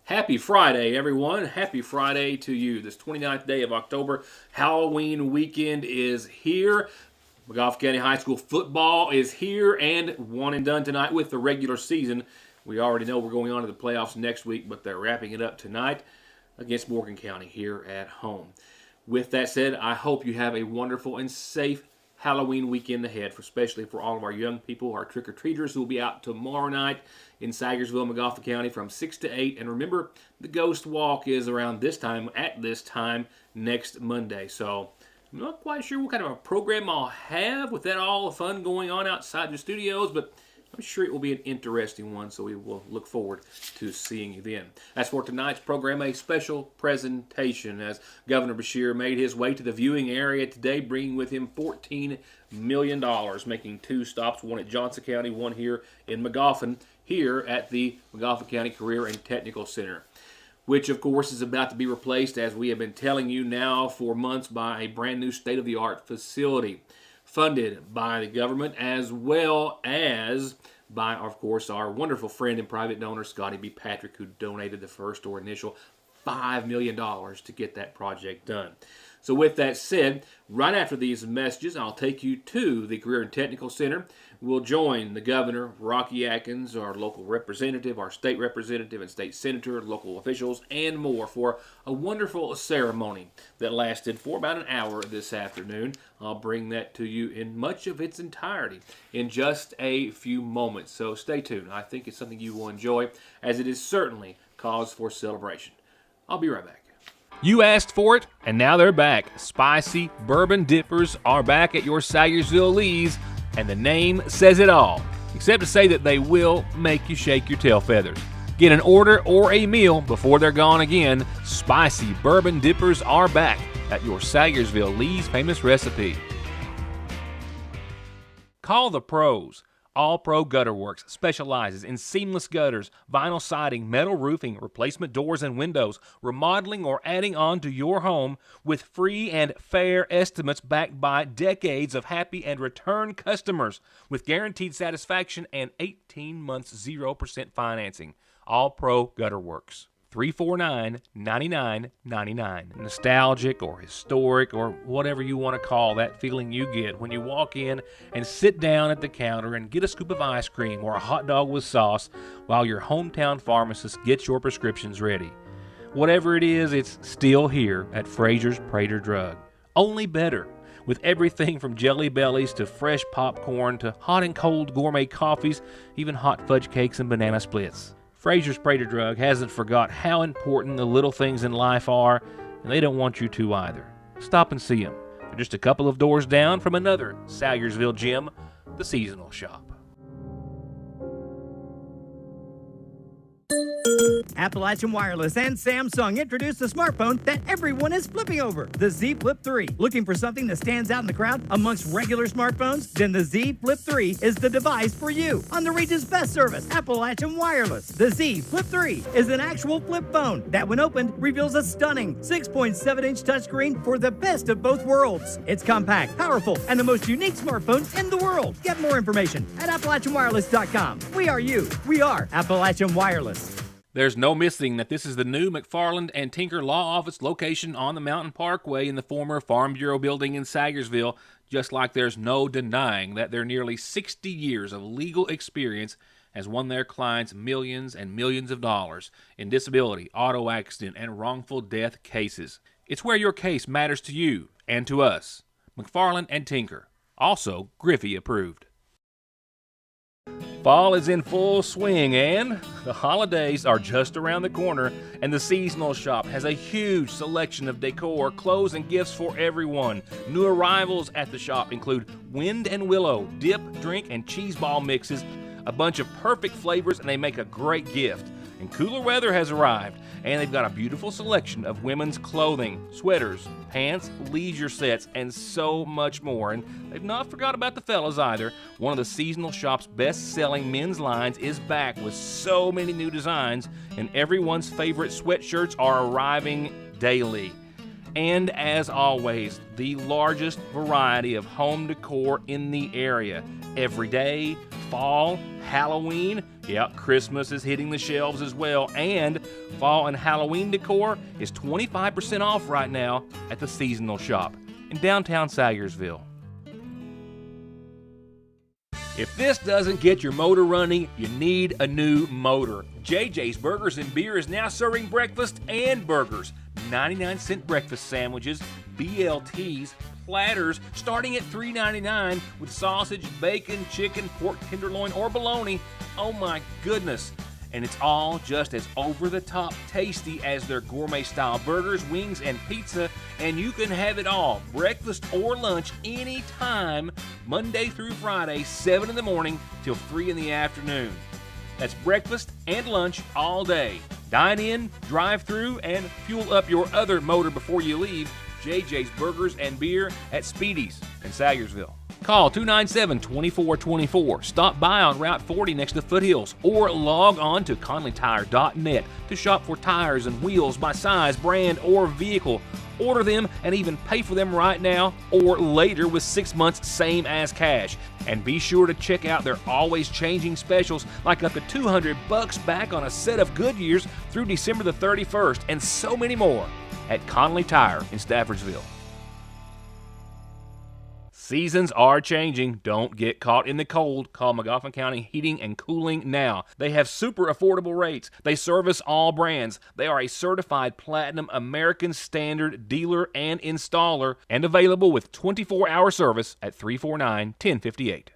Happy Friday, everyone. Happy Friday to you. This 29th day of October. Halloween weekend is here. McGough County High School football is here and one and done tonight with the regular season. We already know we're going on to the playoffs next week, but they're wrapping it up tonight against Morgan County here at home. With that said, I hope you have a wonderful and safe Halloween weekend ahead, especially for all of our young people, our trick-or-treaters who will be out tomorrow night in Sagersville, McGough County from 6 to 8. And remember, the Ghost Walk is around this time, at this time, next Monday. So I'm not quite sure what kind of a program I'll have with that all the fun going on outside the studios, but I'm sure it will be an interesting one, so we will look forward to seeing you then. As for tonight's program, a special presentation as Governor Beshear made his way to the viewing area today, bringing with him $14 million, making two stops, one at Johnson County, one here in McGough, here at the McGough County Career and Technical Center, which of course is about to be replaced, as we have been telling you now for months, by a brand new state-of-the-art facility, funded by the government as well as by, of course, our wonderful friend and private donor, Scotty B. Patrick, who donated the first or initial $5 million to get that project done. So with that said, right after these messages, I'll take you to the Career and Technical Center. We'll join the governor, Rocky Atkins, our local representative, our state representative and state senator, local officials, and more for a wonderful ceremony that lasted for about an hour this afternoon. I'll bring that to you in much of its entirety in just a few moments. So stay tuned. I think it's something you will enjoy, as it is certainly cause for celebration. I'll be right back. You asked for it, and now they're back. Spicy Bourbon Dippers are back at your Sayersville Lee's, and the name says it all, except to say that they will make you shake your tail feathers. Get an order or a meal before they're gone again. Spicy Bourbon Dippers are back at your Sayersville Lee's famous recipe. Call the pros. All Pro Gutter Works specializes in seamless gutters, vinyl siding, metal roofing, replacement doors and windows, remodeling or adding on to your home with free and fair estimates backed by decades of happy and return customers with guaranteed satisfaction and 18 months 0% financing. All Pro Gutter Works. 349-9999. Nostalgic or historic or whatever you want to call that feeling you get when you walk in and sit down at the counter and get a scoop of ice cream or a hot dog with sauce while your hometown pharmacist gets your prescriptions ready. Whatever it is, it's still here at Fraser's Prater Drug. Only better, with everything from Jelly Bellies to fresh popcorn to hot and cold gourmet coffees, even hot fudge cakes and banana splits. Fraser's Prater Drug hasn't forgot how important the little things in life are, and they don't want you to either. Stop and see them. They're just a couple of doors down from another Sayersville gym, the Seasonal Shop. Appalachian Wireless and Samsung introduced a smartphone that everyone is flipping over, the Z Flip 3. Looking for something that stands out in the crowd amongst regular smartphones? Then the Z Flip 3 is the device for you. On the region's best service, Appalachian Wireless. The Z Flip 3 is an actual flip phone that, when opened, reveals a stunning 6.7-inch touchscreen for the best of both worlds. It's compact, powerful, and the most unique smartphone in the world. Get more information at AppalachianWireless.com. We are you. We are Appalachian Wireless. There's no missing that this is the new McFarland and Tinker Law Office location on the Mountain Parkway in the former Farm Bureau building in Sayersville, just like there's no denying that their nearly 60 years of legal experience has won their clients millions and millions of dollars in disability, auto accident, and wrongful death cases. It's where your case matters to you and to us. McFarland and Tinker, also Griffey approved. Fall is in full swing, and the holidays are just around the corner, and the Seasonal Shop has a huge selection of decor, clothes, and gifts for everyone. New arrivals at the shop include Wind and Willow, dip, drink, and cheese ball mixes, a bunch of perfect flavors, and they make a great gift. And cooler weather has arrived, and they've got a beautiful selection of women's clothing, sweaters, pants, leisure sets, and so much more. And they've not forgot about the fellas either. One of the Seasonal Shop's best-selling men's lines is back with so many new designs, and everyone's favorite sweatshirts are arriving daily. And as always, the largest variety of home decor in the area. Everyday, fall, Halloween, Christmas is hitting the shelves as well, and fall and Halloween decor is 25% off right now at the Seasonal Shop in downtown Sayersville. If this doesn't get your motor running, you need a new motor. JJ's Burgers and Beer is now serving breakfast and burgers. 99-cent breakfast sandwiches, BLTs, platters starting at $3.99 with sausage, bacon, chicken, pork tenderloin, or bologna. Oh my goodness. And it's all just as over-the-top tasty as their gourmet-style burgers, wings, and pizza. And you can have it all, breakfast or lunch, anytime, Monday through Friday, 7 in the morning till 3 in the afternoon. That's breakfast and lunch all day. Dine in, drive through, and fuel up your other motor before you leave. JJ's Burgers and Beer at Speedy's in Sayersville. Call 297-2424. Stop by on Route 40 next to Foothills, or log on to conleytire.net to shop for tires and wheels by size, brand, or vehicle. Order them and even pay for them right now or later with 6 months same as cash. And be sure to check out their always changing specials, like up to $200 back on a set of Goodyears through December the 31st, and so many more at Conley Tire in Staffordsville. Seasons are changing. Don't get caught in the cold. Call McGoffin County Heating and Cooling now. They have super affordable rates. They service all brands. They are a certified Platinum American Standard dealer and installer, and available with 24-hour service at 349-1058.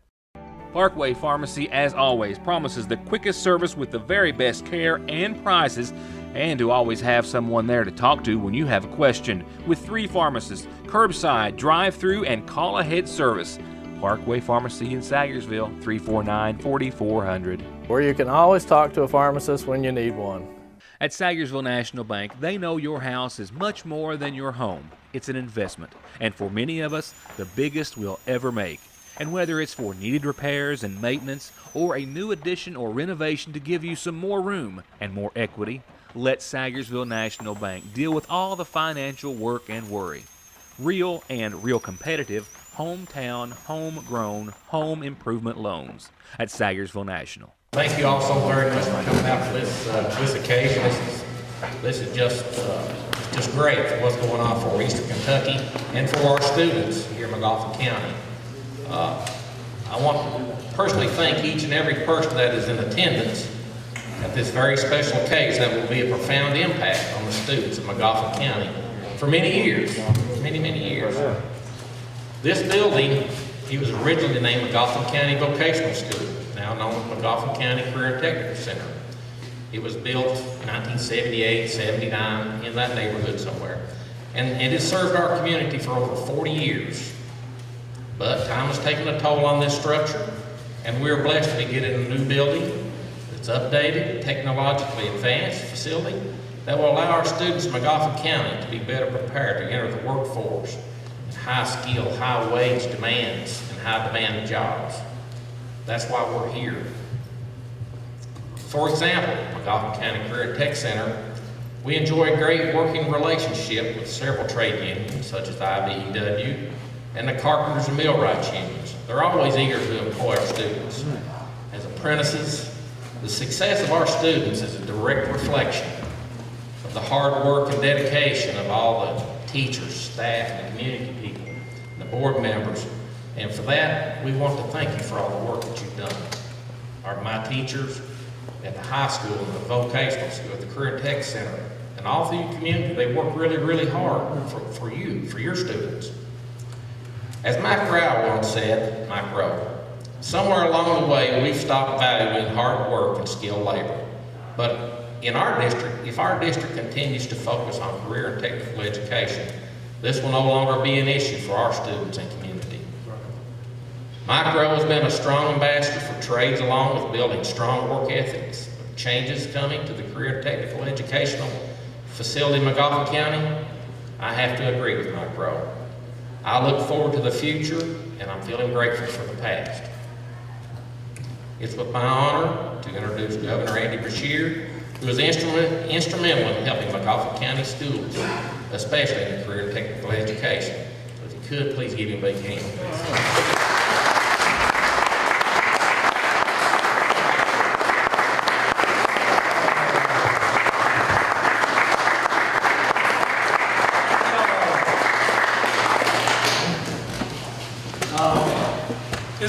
Parkway Pharmacy, as always, promises the quickest service with the very best care and prices, and to always have someone there to talk to when you have a question. With 3 pharmacists, curbside, drive-through, and call-ahead service. Parkway Pharmacy in Sayersville, 349-4400. Where you can always talk to a pharmacist when you need one. At Sayersville National Bank, they know your house is much more than your home. It's an investment, and for many of us, the biggest we'll ever make. And whether it's for needed repairs and maintenance, or a new addition or renovation to give you some more room and more equity, let Sayersville National Bank deal with all the financial work and worry. Real and real competitive, hometown, homegrown, home improvement loans at Sayersville National. Thank you all so very much for coming out for this occasion. This is just great for what's going on for Eastern Kentucky and for our students here in McGoffin County. I want to personally thank each and every person that is in attendance at this very special case that will be a profound impact on the students of McGoffin County for many years, many years. This building, it was originally named McGoffin County Vocational School, now known as McGoffin County Career and Technical Center. It was built 1978, 79, in that neighborhood somewhere. And it has served our community for over 40 years. But time has taken a toll on this structure, and we're blessed to be getting a new building that's updated, technologically advanced facility that will allow our students in McGoffin County to be better prepared to enter the workforce in high-skill, high-wage demands and high-demand jobs. That's why we're here. For example, McGoffin County Career and Tech Center, we enjoy a great working relationship with several trade unions, such as IBEW and the Carpenters and Millwrights unions. They're always eager to employ our students as apprentices. The success of our students is a direct reflection of the hard work and dedication of all the teachers, staff, and community people, and the board members. And for that, we want to thank you for all the work that you've done. My teachers at the high school and the vocational school, at the Career and Tech Center, and all through the community, they work really hard for you, for your students. As Mike Rowe once said, somewhere along the way, we've stopped valuing hard work and skilled labor. But in our district, if our district continues to focus on career and technical education, this will no longer be an issue for our students and community. Mike Rowe has been a strong ambassador for trades, along with building strong work ethics. Changes coming to the career and technical educational facility in McGoffin County, I have to agree with Mike Rowe. I look forward to the future, and I'm feeling grateful for the past. It's with my honor to introduce Governor Andy Beshear, who is instrumental in helping McGoffin County schools, especially in career and technical education. So if you could, please give him a big hand.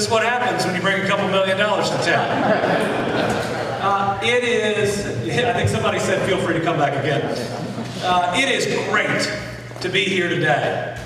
is what happens when you bring a couple $1 million to town. It is, I think somebody said feel free to come back again. It is great to be here today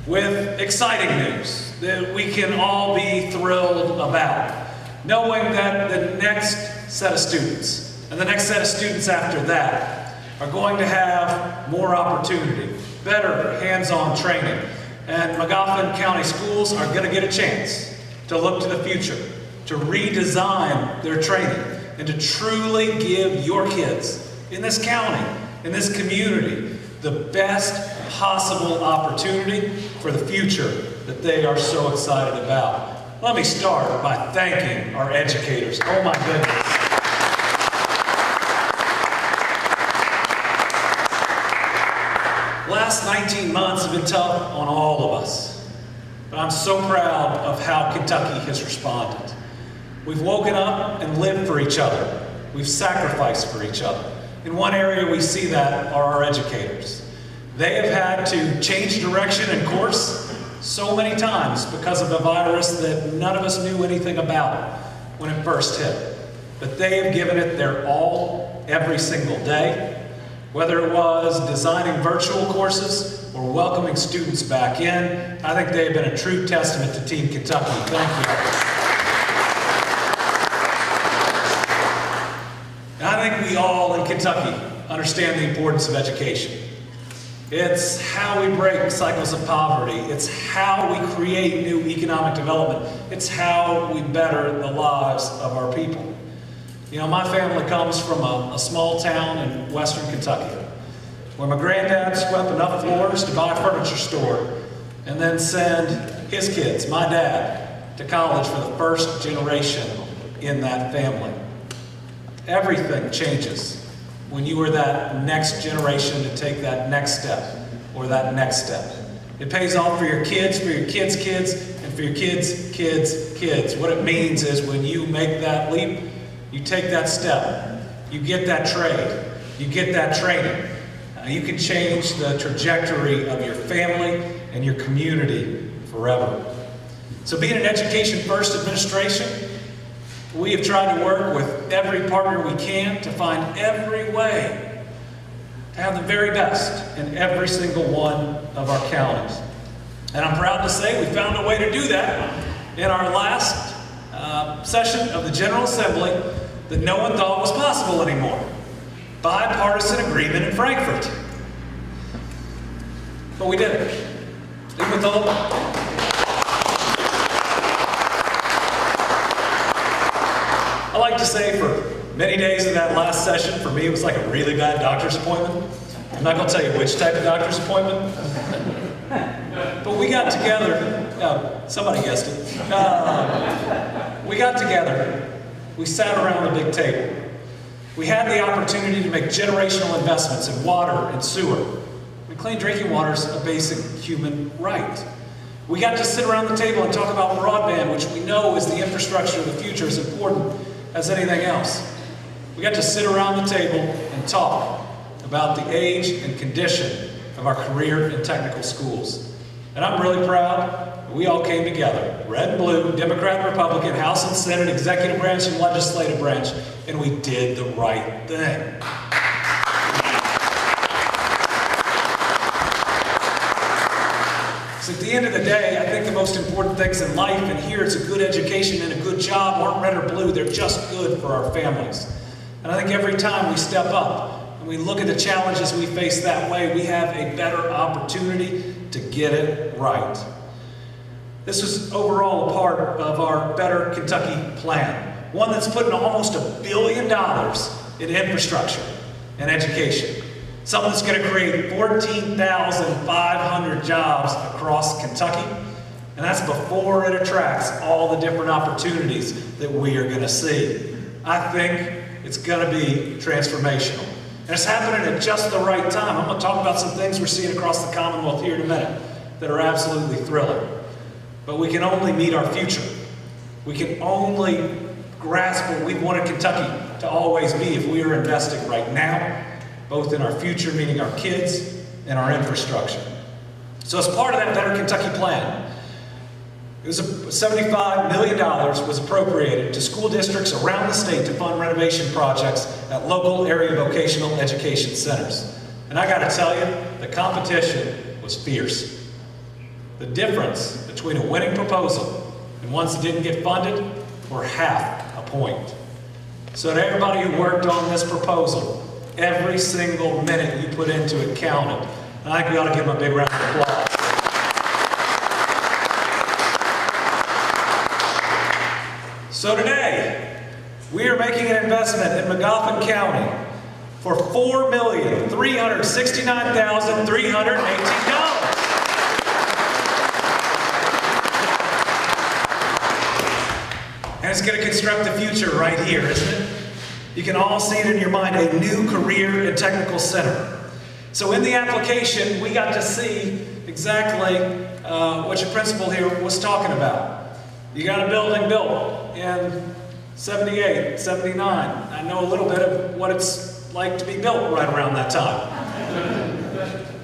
with exciting news that we can all be thrilled about, knowing that the next set of students and the next set of students after that are going to have more opportunity, better hands-on training, and Magoffin County schools are going to get a chance to look to the future, to redesign their training, and to truly give your kids in this county, in this community, the best possible opportunity for the future that they are so excited about. Let me start by thanking our educators. Oh my goodness. Last 19 months have been tough on all of us, but I'm so proud of how Kentucky has responded. We've woken up and lived for each other. We've sacrificed for each other. In one area we see that are our educators. They have had to change direction and course so many times because of the virus that none of us knew anything about when it first hit. But they have given it their all every single day. Whether it was designing virtual courses or welcoming students back in, I think they have been a true testament to Team Kentucky. Thank you. And I think we all in Kentucky understand the importance of education. It's how we break cycles of poverty. It's how we create new economic development. It's how we better the lives of our people. You know, my family comes from a small town in western Kentucky where my granddad swept enough floors to buy a furniture store and then send his kids, my dad, to college for the first generation in that family. Everything changes when you are that next generation to take that next step or that next step. It pays off for your kids' kids, and for your kids' kids. What it means is when you make that leap, you take that step, you get that trade, you get that training. You can change the trajectory of your family and your community forever. So being an Education First administration, we have tried to work with every partner we can to find every way to have the very best in every single one of our counties. And I'm proud to say we found a way to do that in our last session of the General Assembly that no one thought was possible anymore. Bipartisan agreement in Frankfurt. But we did it. Even with all I like to say for many days of that last session, for me it was like a really bad doctor's appointment. I'm not going to tell you which type of doctor's appointment. But we got together, somebody guessed it. We got together, we sat around the big table. We had the opportunity to make generational investments in water and sewer. And clean drinking water is a basic human right. We got to sit around the table and talk about broadband, which we know is the infrastructure of the future, as important as anything else. We got to sit around the table and talk about the age and condition of our career and technical schools. And I'm really proud that we all came together, red and blue, Democrat and Republican, House and Senate, executive branch and legislative branch, and we did the right thing. So at the end of the day, I think the most important things in life, and here it's a good education and a good job, aren't red or blue, they're just good for our families. And I think every time we step up and we look at the challenges we face that way, we have a better opportunity to get it right. This is overall a part of our Better Kentucky plan, one that's putting almost $1 billion in infrastructure and education. Something that's going to create 14,500 jobs across Kentucky, and that's before it attracts all the different opportunities that we are going to see. I think it's going to be transformational. And it's happening at just the right time. I'm going to talk about some things we're seeing across the Commonwealth here in a minute that are absolutely thrilling. But we can only meet our future. We can only grasp what we wanted Kentucky to always be if we are investing right now, both in our future, meaning our kids, and our infrastructure. So as part of that Better Kentucky plan, It was $75 million was appropriated to school districts around the state to fund renovation projects at local area vocational education centers. And I gotta tell you, the competition was fierce. The difference between a winning proposal and ones that didn't get funded were half a point. So to everybody who worked on this proposal, every single minute you put into it counted. And I think we ought to give them a big round of applause. So today, we are making an investment in McGoffin County for $4,369,318. And it's going to construct the future right here, isn't it? You can all see it in your mind, a new career and technical center. So in the application, we got to see exactly what your principal here was talking about. You got a building built in 78, 79. I know a little bit of what it's like to be built right around that time.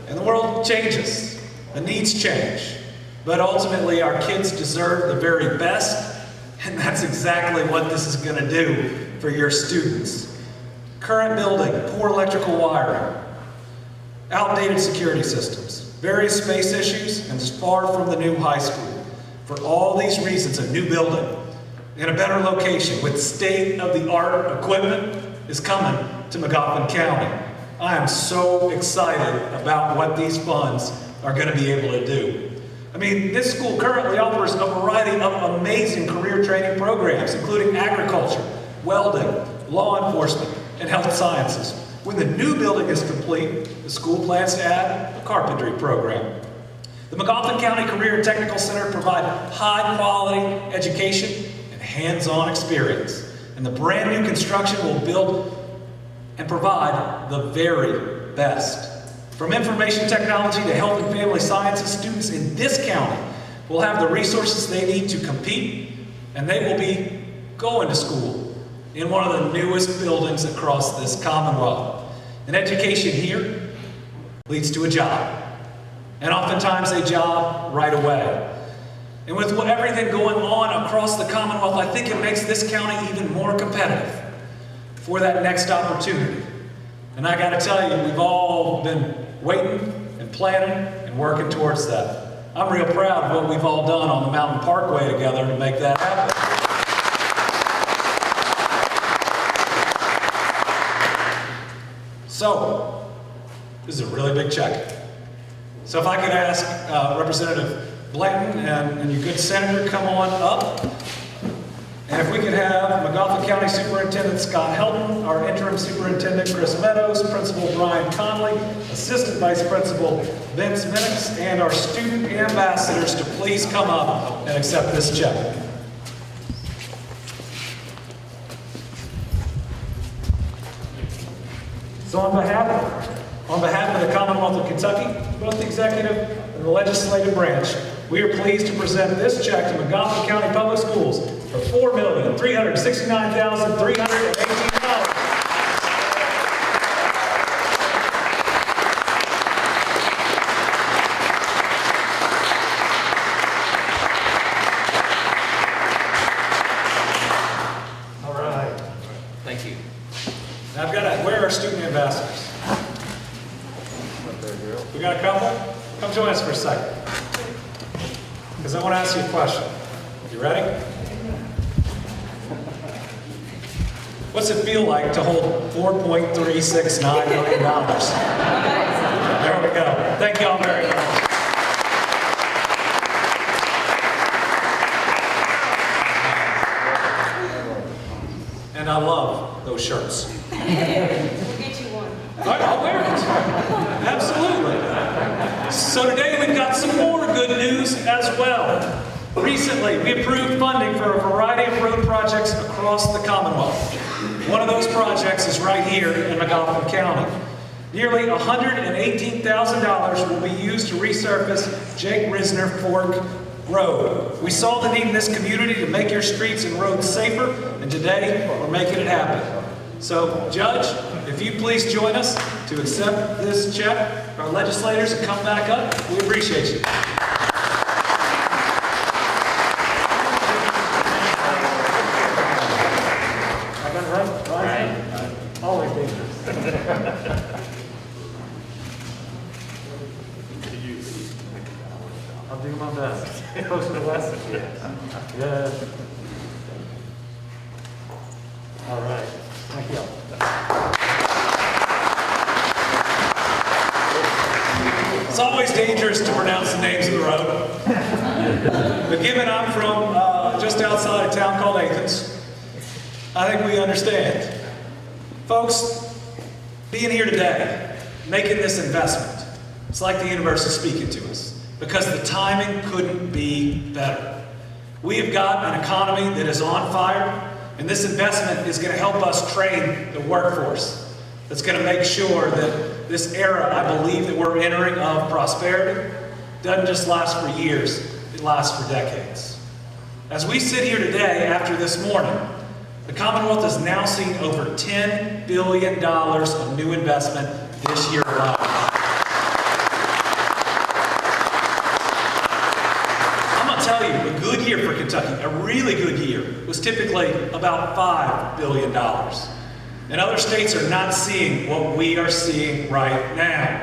And the world changes, the needs change. But ultimately, our kids deserve the very best, and that's exactly what this is going to do for your students. Current building, poor electrical wiring, outdated security systems, various space issues, and is far from the new high school. For all these reasons, a new building in a better location with state-of-the-art equipment is coming to McGoffin County. I am so excited about what these funds are going to be able to do. I mean, this school currently offers a variety of amazing career training programs, including agriculture, welding, law enforcement, and health sciences. When the new building is complete, the school plans to add a carpentry program. The McGoffin County Career and Technical Center provide high-quality education and hands-on experience. And the brand new construction will build and provide the very best. From information technology to health and family sciences, students in this county will have the resources they need to compete, and they will be going to school in one of the newest buildings across this Commonwealth. And education here leads to a job. And oftentimes a job right away. And with everything going on across the Commonwealth, I think it makes this county even more competitive for that next opportunity. And I gotta tell you, we've all been waiting and planning and working towards that. I'm real proud of what we've all done on the Mountain Parkway together to make that happen. So, this is a really big check. So if I could ask Representative Blanton and your good senator come on up. And if we could have McGoffin County Superintendent Scott Helton, our interim superintendent Chris Meadows, Principal Brian Conley, Assistant Vice Principal Vince Minix, and our student ambassadors to please come up and accept this check. So on behalf of the Commonwealth of Kentucky, both the executive and the legislative branch, we are pleased to present this check to McGoffin County Public Schools for $4,369,318. All right. Thank you. Now where are our student ambassadors? We got a couple? Come join us for a second. Because I want to ask you a question. You ready? What's it feel like to hold $4.369 million? There we go. Thank you all very much. And I love those shirts. We'll get you one. I'll wear it. Absolutely. So today we've got some more good news as well. Recently, we approved funding for a variety of road projects across the Commonwealth. One of those projects is right here in McGoffin County. Nearly $118,000 will be used to resurface Jake Risner Fork Road. We saw the need in this community to make your streets and roads safer, and today we're making it happen. So, Judge, if you please join us to accept this check. Our legislators, come back up. We appreciate you. Always dangerous. I'll do my best. Close to the west? Yes. All right. Thank you. It's always dangerous to pronounce the names of the road. But given I'm from just outside a town called Athens, I think we understand. Folks, being here today, making this investment, it's like the universe is speaking to us because the timing couldn't be better. We have got an economy that is on fire, and this investment is going to help us train the workforce. That's going to make sure that this era, I believe, that we're entering of prosperity doesn't just last for years, it lasts for decades. As we sit here today after this morning, the Commonwealth has now seen over $10 billion of new investment this year alone. I'm going to tell you, a good year for Kentucky, a really good year, was typically about $5 billion. And other states are not seeing what we are seeing right now.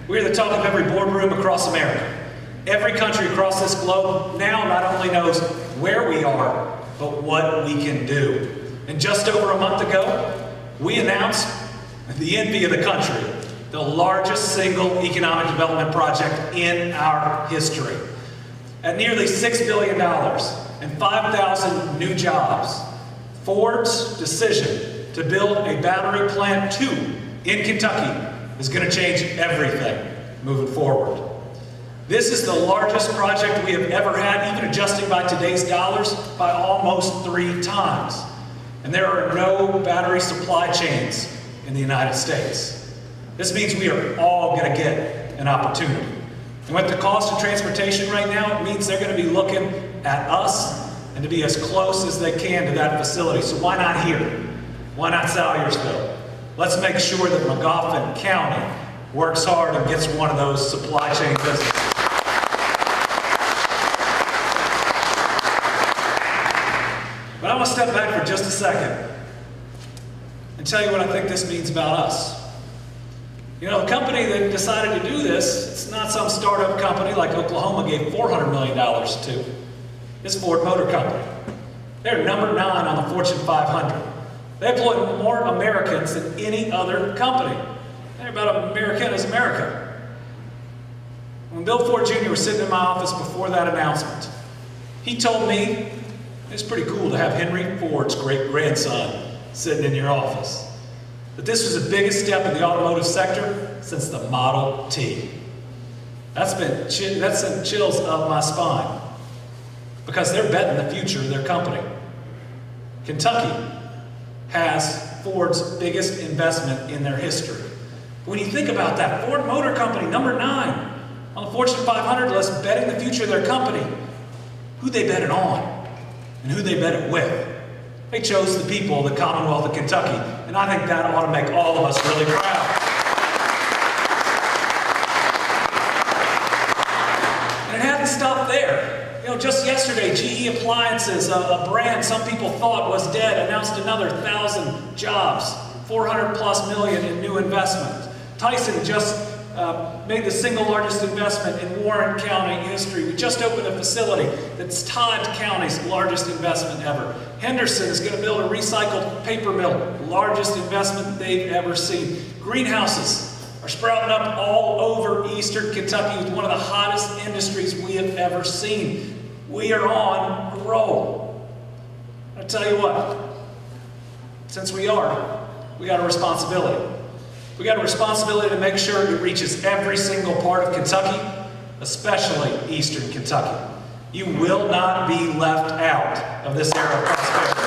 We're the talk of every boardroom across America. Every country across this globe now not only knows where we are, but what we can do. And just over a month ago, we announced the envy of the country, the largest single economic development project in our history. At nearly $6 billion and 5,000 new jobs, Ford's decision to build a battery plant 2 in Kentucky is going to change everything moving forward. This is the largest project we have ever had, even adjusting by today's dollars, by almost 3 times. And there are no battery supply chains in the United States. This means we are all going to get an opportunity. And with the cost of transportation right now, it means they're going to be looking at us and to be as close as they can to that facility. So why not here? Why not Salyersville? Let's make sure that Magoffin County works hard and gets one of those supply chain businesses. But I want to step back for just a second and tell you what I think this means about us. You know, the company that decided to do this, it's not some startup company like Oklahoma gave $400 million to. It's Ford Motor Company. They're number 9 on the Fortune 500. They employ more Americans than any other company. They're about American as America. When Bill Ford Jr. was sitting in my office before that announcement, he told me it's pretty cool to have Henry Ford's great-grandson sitting in your office. But this was the biggest step in the automotive sector since the Model T. That's sent chills up my spine because they're betting the future of their company. Kentucky has Ford's biggest investment in their history. When you think about that, Ford Motor Company, number 9 on the Fortune 500 list, betting the future of their company. Who they bet it on and who they bet it with. They chose the people of the Commonwealth of Kentucky, and I think that ought to make all of us really proud. And it hadn't stopped there. You know, just yesterday, GE Appliances, a brand some people thought was dead, announced another 1,000 jobs, $400+ million in new investment. Tyson just made the single largest investment in Warren County history. We just opened a facility that's Todd County's largest investment ever. Henderson is going to build a recycled paper mill, largest investment they've ever seen. Greenhouses are sprouting up all over eastern Kentucky with one of the hottest industries we have ever seen. We are on a roll. I'll tell you what, since we got a responsibility. We got a responsibility to make sure it reaches every single part of Kentucky, especially eastern Kentucky. You will not be left out of this era of prosperity.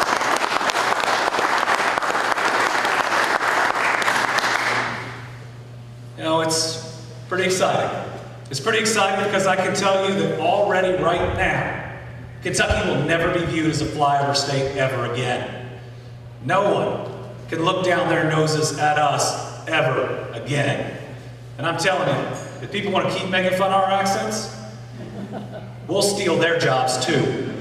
You know, it's pretty exciting. It's pretty exciting because I can tell you that already right now, Kentucky will never be viewed as a flyover state ever again. No one can look down their noses at us ever again. And I'm telling you, if people want to keep making fun of our accents, we'll steal their jobs too.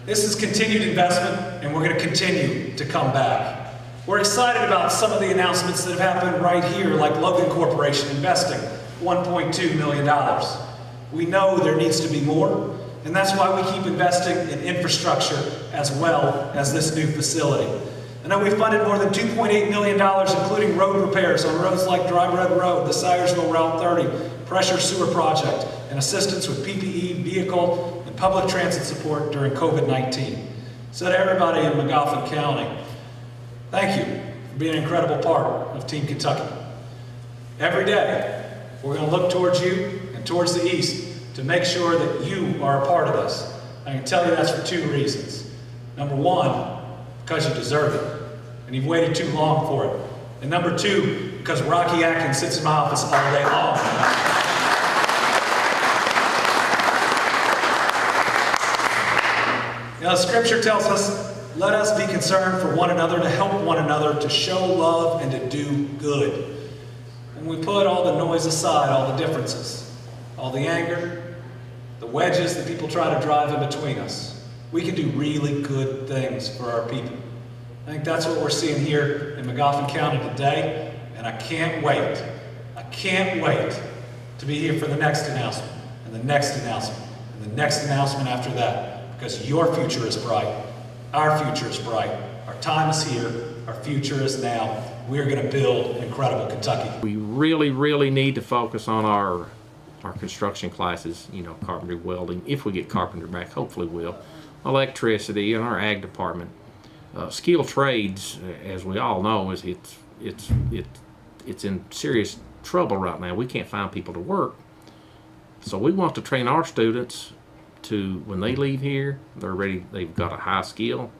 This is continued investment, and we're going to continue to come back. We're excited about some of the announcements that have happened right here, like Logan Corporation investing $1.2 million. We know there needs to be more, and that's why we keep investing in infrastructure as well as this new facility. I know we funded more than $2.8 million, including road repairs on roads like Dry Road Road, the Syersville Route 30, Pressure Sewer Project, and assistance with PPE, vehicle, and public transit support during COVID-19. So to everybody in McGoffin County, thank you for being an incredible part of Team Kentucky. Every day, we're going to look towards you and towards the east to make sure that you are a part of this. I can tell you that's for two reasons. Number one, because you deserve it, and you've waited too long for it. And number two, because Rocky Atkins sits in my office all day long. Now, Scripture tells us, let us be concerned for one another, to help one another, to show love, and to do good. And we put all the noise aside, all the differences, all the anger, the wedges that people try to drive in between us. We can do really good things for our people. I think that's what we're seeing here in McGoffin County today, and I can't wait to be here for the next announcement, and the next announcement, and the next announcement after that, because your future is bright, our future is bright, our time is here, our future is now. We're going to build incredible Kentucky. We really need to focus on our construction classes, you know, carpentry, welding, if we get carpenter back, hopefully we'll, electricity, and our ag department. Skilled trades, as we all know, it's in serious trouble right now. We can't find people to work. So we want to train our students to, when they leave here, they're ready, they've got a high skill,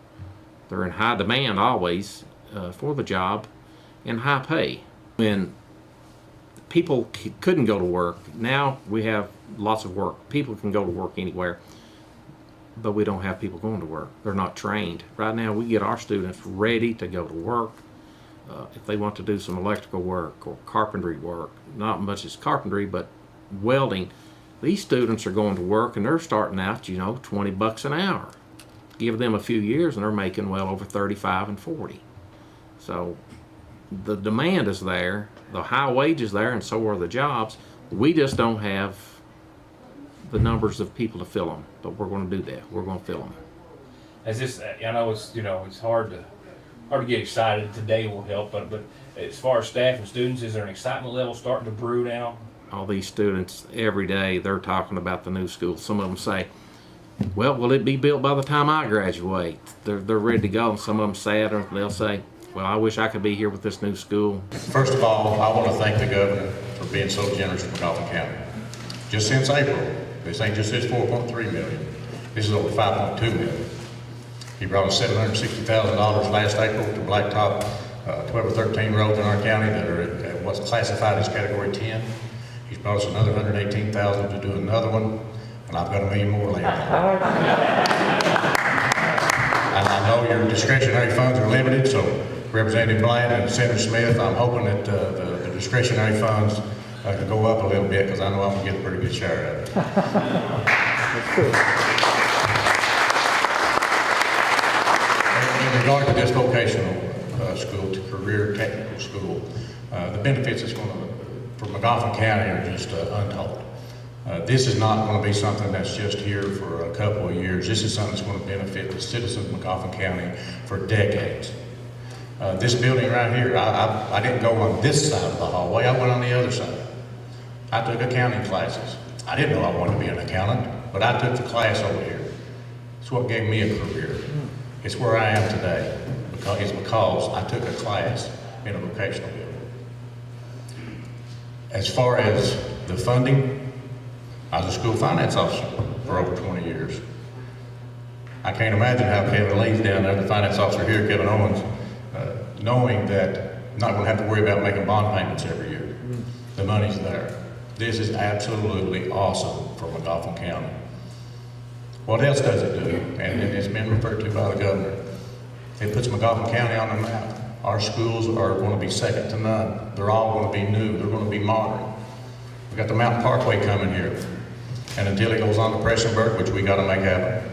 they're in high demand always for the job, and high pay. When people couldn't go to work, now we have lots of work. People can go to work anywhere, but we don't have people going to work. They're not trained. Right now we get our students ready to go to work. If they want to do some electrical work or carpentry work, not much as carpentry, but welding, these students are going to work and they're starting out, you know, 20 bucks an hour. Give them a few years and they're making well over 35 and 40. So the demand is there, the high wages there, and so are the jobs. We just don't have the numbers of people to fill them, but we're going to do that. We're going to fill them. As this, I know it's hard to get excited. Today will help, but as far as staff and students, is there an excitement level starting to brew now? All these students, every day, they're talking about the new school. Some of them say, well, will it be built by the time I graduate? They're ready to go, and some of them sad, or they'll say, well, I wish I could be here with this new school. First of all, I want to thank the governor for being so generous to McGoffin County. Just since April, this ain't just this $4.3 million. This is over $5.2 million. He brought us $760,000 last April to blacktop 12 or 13 roads in our county that are at what's classified as Category 10. He's brought us another $118,000 to do another one, and I've got $1 million more later. And I know your discretionary funds are limited, so Representative Bland and Senator Smith, I'm hoping that the discretionary funds can go up a little bit, because I know I'm going to get a pretty good share of it. That's true. In regard to this vocational school to career technical school, the benefits it's going to, for McGoffin County, are just untold. This is not going to be something that's just here for a couple of years. This is something that's going to benefit the citizens of McGoffin County for decades. This building right here, I didn't go on this side of the hallway, I went on the other side. I took accounting classes. I didn't know I wanted to be an accountant, but I took the class over here. It's what gave me a career. It's where I am today, because I took a class in a vocational building. As far as the funding, I was a school finance officer for over 20 years. I can't imagine how Kevin Lee's down there, the finance officer here, Kevin Owens, knowing that I'm not going to have to worry about making bond payments every year. The money's there. This is absolutely awesome for McGoffin County. What else does it do? And it's been referred to by the governor. It puts McGoffin County on the map. Our schools are going to be second to none. They're all going to be new. They're going to be modern. We've got the Mountain Parkway coming here. And until it goes on to Prestonburg, which we got to make happen,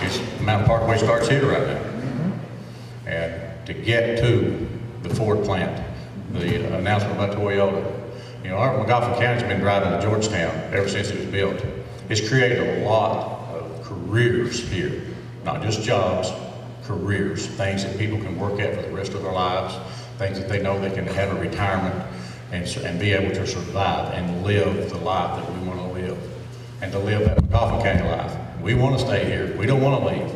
it's Mountain Parkway starts here right now. And to get to the Ford plant, the announcement about Toyota, you know, our McGoffin County's been driving to Georgetown ever since it was built. It's created a lot of careers here, not just jobs, careers, things that people can work at for the rest of their lives, things that they know they can have a retirement and be able to survive and live the life that we want to live, and to live that McGoffin County life. We want to stay here. We don't want to leave.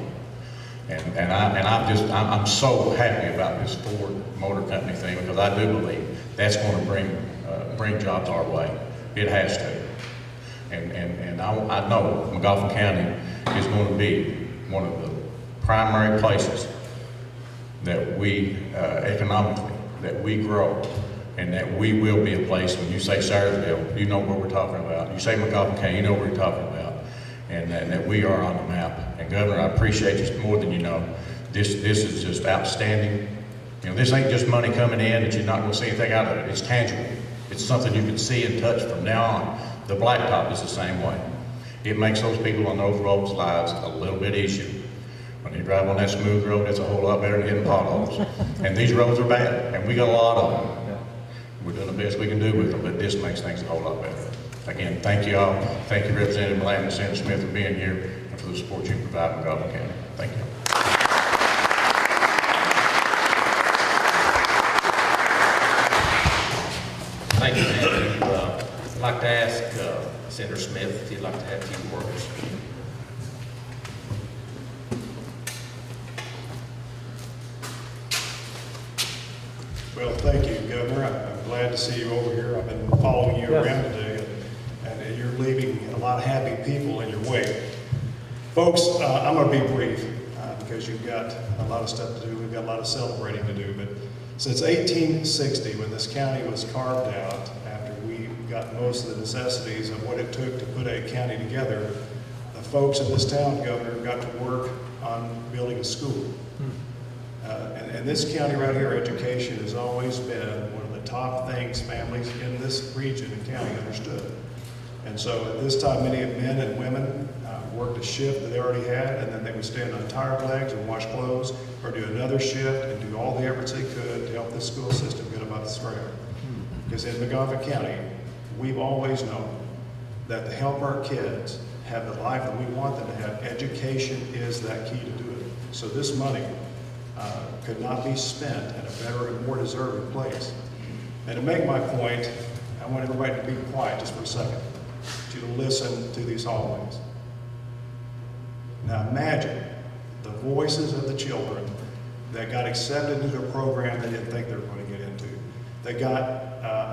And I'm so happy about this Ford Motor Company thing, because I do believe that's going to bring jobs our way. It has to. And I know McGoffin County is going to be one of the primary places that we economically, that we grow, and that we will be a place. When you say Sayersville, you know what we're talking about. You say McGoffin County, you know what we're talking about, and that we are on the map. And Governor, I appreciate you more than you know. This is just outstanding. You know, this ain't just money coming in that you're not going to see anything out of it. It's tangible. It's something you can see and touch from now on. The blacktop is the same way. It makes those people on those roads' lives a little bit easier. When you drive on that smooth road, it's a whole lot better than hitting potholes. And these roads are bad, and we got a lot of them. We're doing the best we can do with them, but this makes things a whole lot better. Again, thank you all. Thank you, Representative Blanton and Senator Smith, for being here and for the support you provide in McGoffin County. Thank you. Thank you, man. I'd like to ask Senator Smith if he'd like to have a few words. Well, thank you, Governor. I'm glad to see you over here. I've been following you around today, and you're leaving a lot of happy people in your wake. Folks, I'm going to be brief because you've got a lot of stuff to do. We've got a lot of celebrating to do. But since 1860, when this county was carved out, after we got most of the necessities of what it took to put a county together, the folks in this town, Governor, got to work on building a school. And this county right here, education has always been one of the top things families in this region and county understood. And so at this time, many men and women worked a shift that they already had, and then they would stand on tired legs and wash clothes, or do another shift and do all the efforts they could to help this school system get above the ground. Because in McGoffin County, we've always known that to help our kids have the life that we want them to have, education is that key to do it. So this money could not be spent in a better and more deserving place. And to make my point, I want everybody to be quiet just for a second, to listen to these hallways. Now imagine the voices of the children that got accepted into a program they didn't think they were going to get into. They got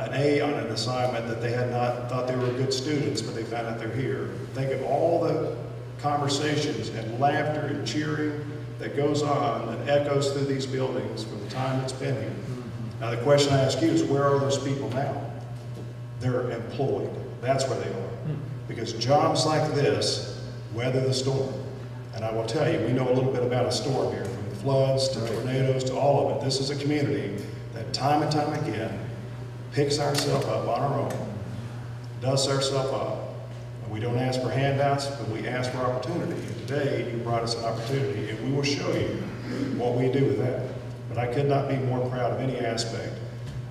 an A on an assignment that they had not thought they were good students, but they found out they're here. Think of all the conversations and laughter and cheering that goes on and echoes through these buildings for the time it's been here. Now the question I ask you is, where are those people now? They're employed. That's where they are. Because jobs like this weather the storm. And I will tell you, we know a little bit about a storm here, from floods to tornadoes to all of it. This is a community that time and time again picks ourselves up on our own, dusts ourselves up. We don't ask for handouts, but we ask for opportunity. And today, you brought us an opportunity, and we will show you what we do with that. But I could not be more proud of any aspect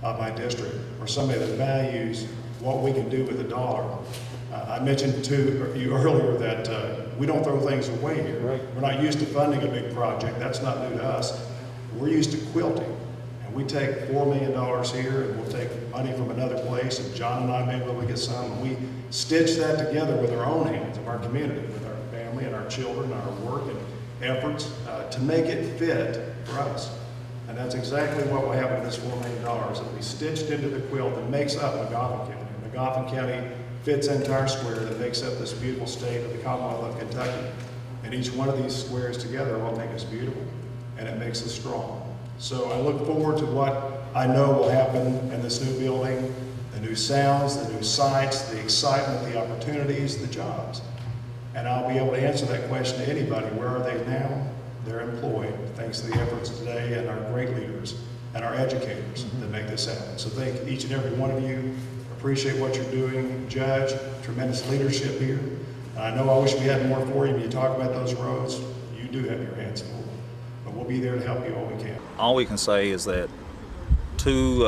of my district, or somebody that values what we can do with a dollar. I mentioned to you earlier that we don't throw things away here. Right. We're not used to funding a big project. That's not new to us. We're used to quilting. And we take $4 million here, and we'll take money from another place, and John and I may be able to get some, and we stitch that together with our own hands of our community, with our family and our children, our work and efforts to make it fit for us. And that's exactly what will happen with this $4 million that we stitched into the quilt that makes up McGoffin County. McGoffin County fits into our square that makes up this beautiful state of the Commonwealth of Kentucky. And each one of these squares together will make us beautiful, and it makes us strong. So I look forward to what I know will happen in this new building, the new sounds, the new sights, the excitement, the opportunities, the jobs. And I'll be able to answer that question to anybody. Where are they now? They're employed, thanks to the efforts of today and our great leaders and our educators that make this happen. So thank each and every one of you. Appreciate what you're doing. Judge, tremendous leadership here. I know I wish we had more for you when you talk about those roads. You do have your hands full. But we'll be there to help you all we can. All we can say is that two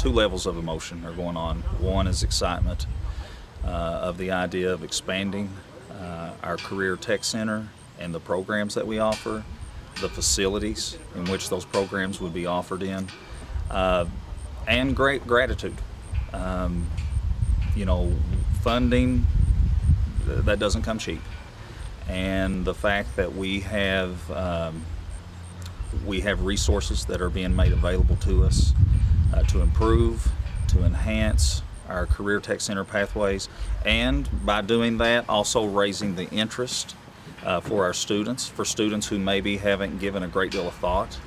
levels of emotion are going on. One is excitement of the idea of expanding our Career Tech Center and the programs that we offer, the facilities in which those programs would be offered in, and great gratitude. You know, funding, that doesn't come cheap. And the fact that we have resources that are being made available to us to improve, to enhance our Career Tech Center pathways, and by doing that, also raising the interest for our students, for students who maybe haven't given a great deal of thought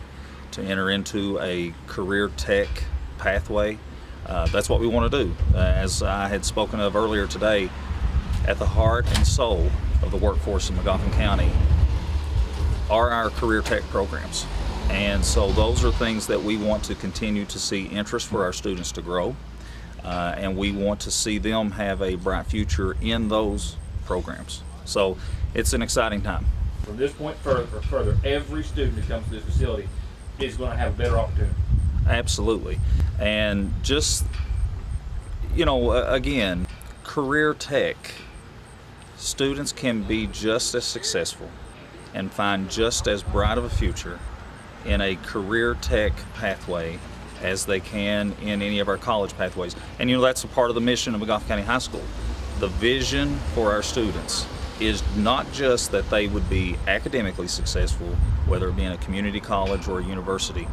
to enter into a career tech pathway. That's what we want to do. As I had spoken of earlier today, at the heart and soul of the workforce in McGoffin County are our career tech programs. And so those are things that we want to continue to see interest for our students to grow. And we want to see them have a bright future in those programs. So it's an exciting time. From this point further, every student that comes to this facility is going to have a better opportunity. Absolutely. And just, you know, again, career tech, students can be just as successful and find just as bright of a future in a career tech pathway as they can in any of our college pathways. And you know, that's a part of the mission of McGoffin County High School. The vision for our students is not just that they would be academically successful, whether it be in a community college or a university,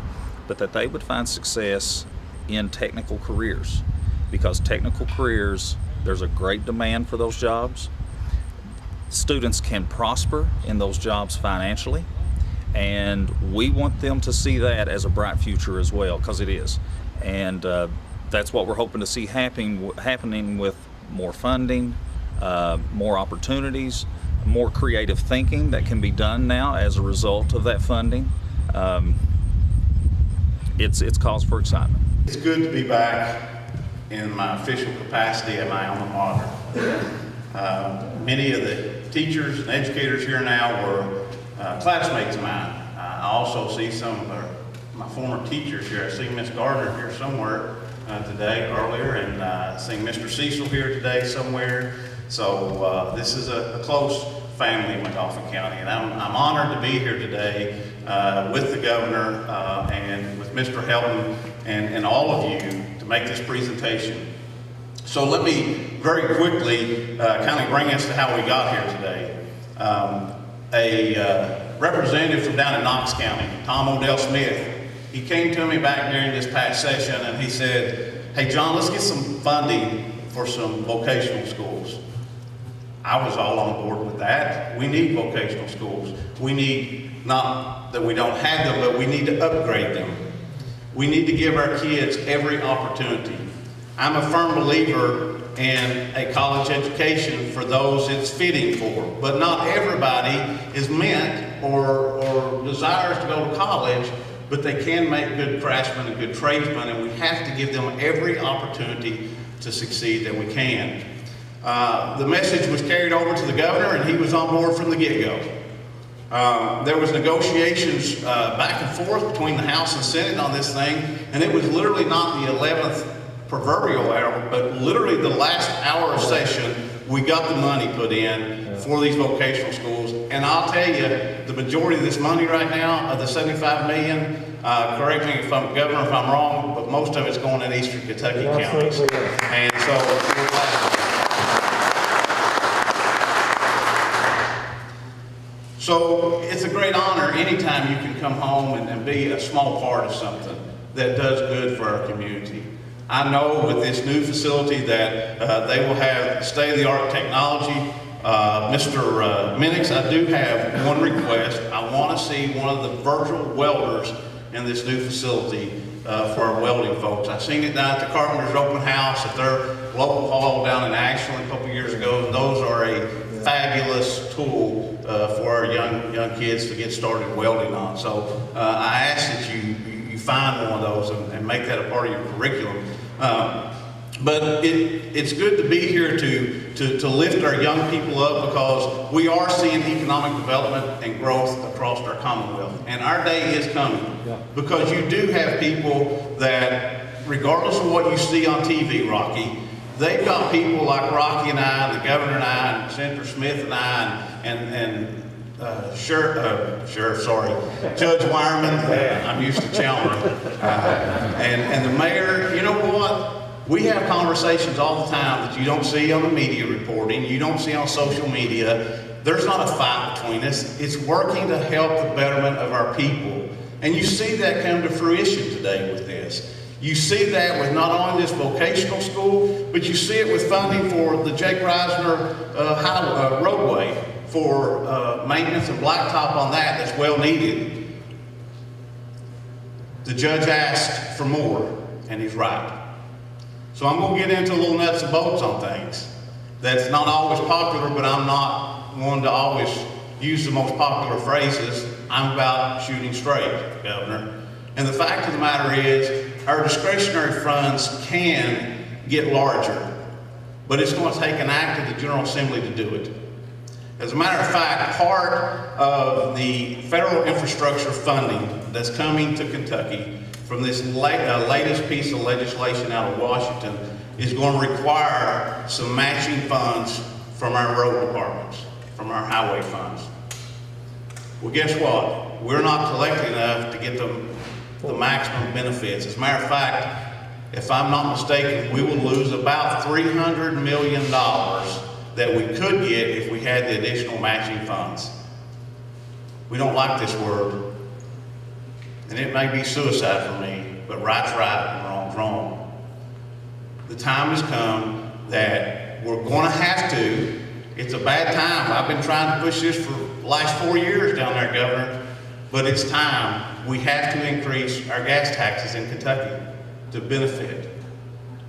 but that they would find success in technical careers. Because technical careers, there's a great demand for those jobs. Students can prosper in those jobs financially, and we want them to see that as a bright future as well, because it is. And that's what we're hoping to see happening with more funding, more opportunities, more creative thinking that can be done now as a result of that funding. It's cause for excitement. It's good to be back in my official capacity at my alma mater. Many of the teachers and educators here now were classmates of mine. I also see some of my former teachers here. I see Miss Gardner here somewhere today, earlier, and I see Mr. Cecil here today somewhere. So this is a close family in McGoffin County, and I'm honored to be here today with the governor and with Mr. Helton and all of you to make this presentation. So let me very quickly kind of bring us to how we got here today. A representative from down in Knox County, Tom Odell Smith, he came to me back during this past session and he said, "Hey John, let's get some funding for some vocational schools." I was all on board with that. We need vocational schools. We need, not that we don't have them, but we need to upgrade them. We need to give our kids every opportunity. I'm a firm believer in a college education for those it's fitting for, but not everybody is meant or desires to go to college, but they can make good craftsmen and good tradesmen, and we have to give them every opportunity to succeed that we can. The message was carried over to the governor, and he was on board from the get-go. There was negotiations back and forth between the House and Senate on this thing, and it was literally not the 11th proverbial hour, but literally the last hour of session, we got the money put in for these vocational schools. And I'll tell you, the majority of this money right now, of the $75 million, correct me if I'm, Governor, if I'm wrong, but most of it's going in eastern Kentucky counties. And so we're glad. So it's a great honor anytime you can come home and be a small part of something that does good for our community. I know with this new facility that they will have state-of-the-art technology. Mr. Minix, I do have one request. I want to see one of the virtual welders in this new facility for our welding folks. I've seen it down at the Carpenter's Open House at their local hall down in Ashland a couple years ago. Those are a fabulous tool for our young kids to get started welding on. So I ask that you find one of those and make that a part of your curriculum. But it's good to be here to to lift our young people up, because we are seeing economic development and growth across our Commonwealth. And our day is coming, because you do have people that, regardless of what you see on TV, Rocky, they've got people like Rocky and I, and the governor and I, and Senator Smith and I, and Judge Wireman, I'm used to Chalmers, and the mayor. You know what? We have conversations all the time that you don't see on the media reporting, you don't see on social media. There's not a fight between us. It's working to help the betterment of our people. And you see that come to fruition today with this. You see that with not only this vocational school, but you see it with funding for the Jake Reisner roadway, for maintenance and blacktop on that's well needed. The judge asked for more, and he's right. So I'm going to get into a little nuts and bolts on things. That's not always popular, but I'm not one to always use the most popular phrases. I'm about shooting straight, Governor. And the fact of the matter is, our discretionary funds can get larger, but it's going to take an act of the General Assembly to do it. As a matter of fact, part of the federal infrastructure funding that's coming to Kentucky from this latest piece of legislation out of Washington is going to require some matching funds from our road departments, from our highway funds. Well, guess what? We're not collecting enough to get the maximum benefits. As a matter of fact, if I'm not mistaken, we will lose about $300 million that we could get if we had the additional matching funds. We don't like this word. And it may be suicide for me, but right's right and wrong's wrong. The time has come that we're going to have to. It's a bad time. I've been trying to push this for the last 4 years down there, Governor, but it's time. We have to increase our gas taxes in Kentucky to benefit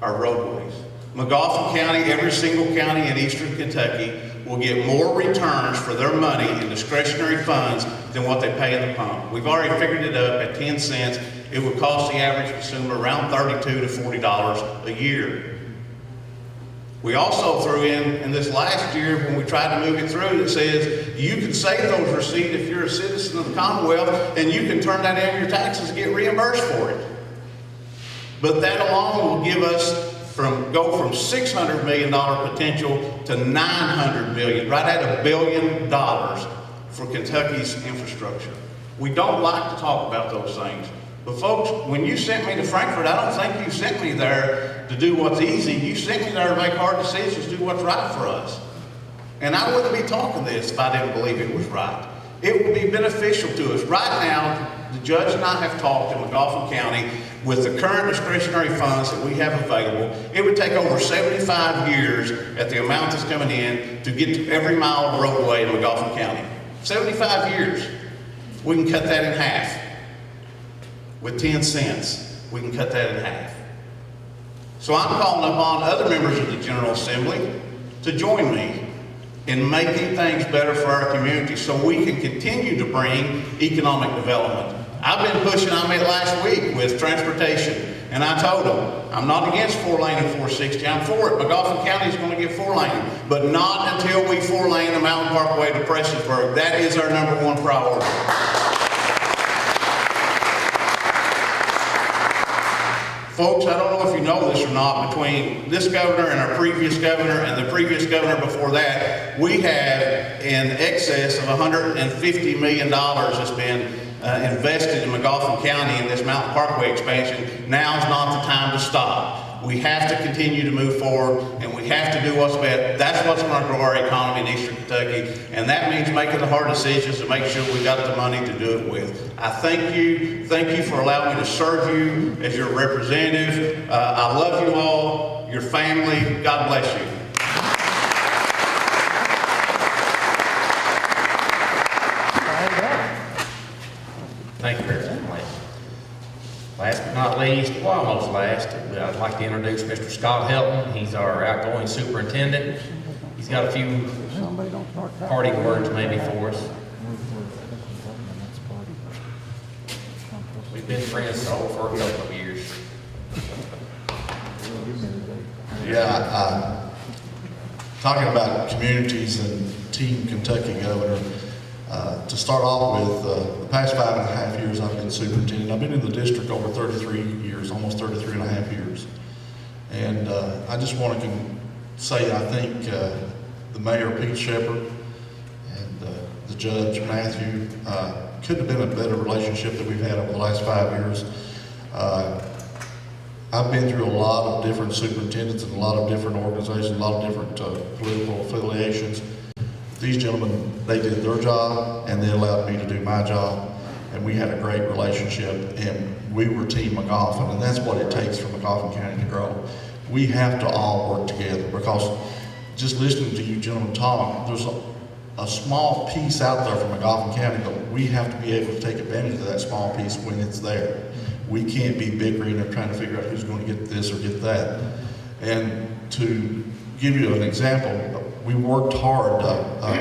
our roadways. McGoffin County, every single county in eastern Kentucky, will get more returns for their money in discretionary funds than what they pay in the pump. We've already figured it up at 10 cents. It would cost the average consumer around $32 to $40 a year. We also threw in this last year when we tried to move it through, that says you can save those receipts if you're a citizen of the Commonwealth, and you can turn that in your taxes and get reimbursed for it. But that alone will give us go from $600 million potential to $900 million, right at $1 billion for Kentucky's infrastructure. We don't like to talk about those things. But folks, when you sent me to Frankfurt, I don't think you sent me there to do what's easy. You sent me there to make hard decisions, do what's right for us. And I wouldn't be talking this if I didn't believe it was right. It would be beneficial to us. Right now, the judge and I have talked in McGoffin County. With the current discretionary funds that we have available, it would take over 75 years at the amount that's coming in to get to every mile of roadway in McGoffin County. 75 years. We can cut that in half. With 10 cents, we can cut that in half. So I'm calling upon other members of the General Assembly to join me in making things better for our community so we can continue to bring economic development. I've been pushing, I met last week with transportation, and I told them, I'm not against 4-lane and 460, I'm for it. McGoffin County is going to get 4-lane, but not until we 4-lane the Mountain Parkway to Prestonsburg. That is our #1 priority. Folks, I don't know if you know this or not, between this governor and our previous governor and the previous governor before that, we have in excess of $150 million that's been invested in McGoffin County in this Mountain Parkway expansion. Now's not the time to stop. We have to continue to move forward, and we have to do what's best. That's what's going to grow our economy in eastern Kentucky, and that means making the hard decisions to make sure we got the money to do it with. I thank you for allowing me to serve you as your representative. I love you all, your family. God bless you. Thank you very much. Last but not least, well, almost last, I'd like to introduce Mr. Scott Helton. He's our outgoing superintendent. He's got a few parting words maybe for us. We've been friends for a couple of years. Yeah, talking about communities and Team Kentucky Governor, to start off with, the past 5.5 years I've been superintendent. I've been in the district over 33 years, almost 33 and a half years. And I just want to say I think the Mayor, Pete Shepard, and the Judge, Matthew, couldn't have been a better relationship that we've had over the last 5 years. I've been through a lot of different superintendents and a lot of different organizations, a lot of different political affiliations. These gentlemen, they did their job and they allowed me to do my job, and we had a great relationship, and we were Team McGoffin, and that's what it takes for McGoffin County to grow. We have to all work together, because just listening to you gentlemen talk, there's a small piece out there for McGoffin County, but we have to be able to take advantage of that small piece when it's there. We can't be bickering and trying to figure out who's going to get this or get that. And to give you an example, we worked hard,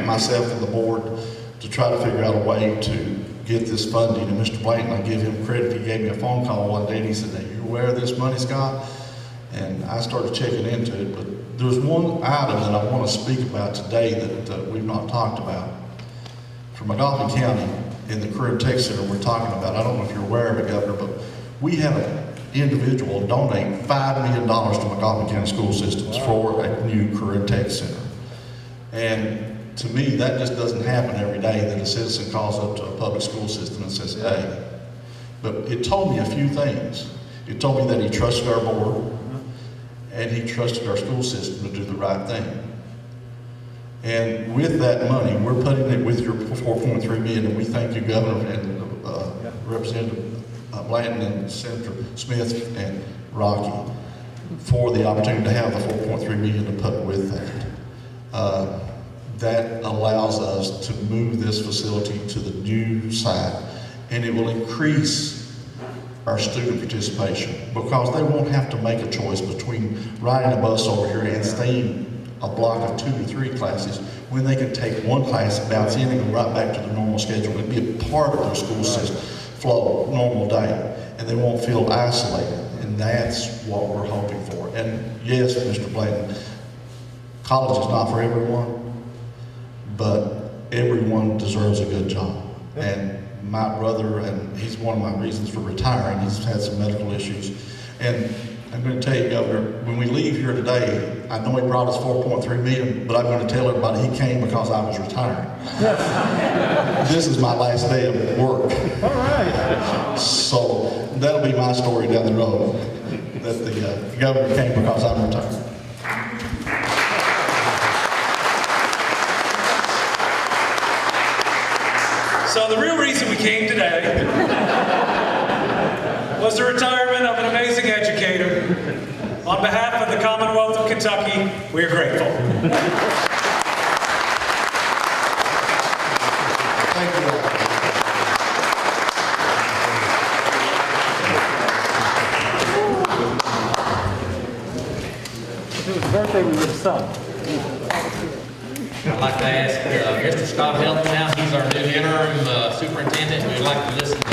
myself and the board, to try to figure out a way to get this funding. And Mr. Blanton, I give him credit, he gave me a phone call one day and he said, "Are you aware of this money, Scott?" And I started checking into it, but there's one item that I want to speak about today that we've not talked about. For McGoffin County, in the Career Tech Center we're talking about, I don't know if you're aware of it, Governor, but we had an individual donate $5 million to McGoffin County School Systems for a new Career Tech Center. And to me, that just doesn't happen every day, that a citizen calls up to a public school system and says, "Hey." But it told me a few things. It told me that he trusted our board, and he trusted our school system to do the right thing. And with that money, we're putting it with your $4.3 million, and we thank you, Governor, and Representative Blanton and Senator Smith and Rocky for the opportunity to have the $4.3 million to put with that. That allows us to move this facility to the new site, and it will increase our student participation, because they won't have to make a choice between riding a bus over here and staying a block of 2 to 3 classes, when they can take one class, bounce in, and go right back to their normal schedule and be a part of their school system flow, normal day, and they won't feel isolated. And that's what we're hoping for. And yes, Mr. Blanton, college is not for everyone, but everyone deserves a good job. And my brother, and he's one of my reasons for retiring, he's had some medical issues. And I'm going to tell you, Governor, when we leave here today, I know he brought us $4.3 million, but I'm going to tell everybody he came because I was retiring. This is my last day of work. All right. So that'll be my story down the road, that the governor came because I'm retired. So the real reason we came today was the retirement of an amazing educator. On behalf of the Commonwealth of Kentucky, we are grateful. Thank you. If it was birthday, we would have sung. I'd like to ask Mr. Scott Helton now. He's our new interim superintendent. We'd like to listen to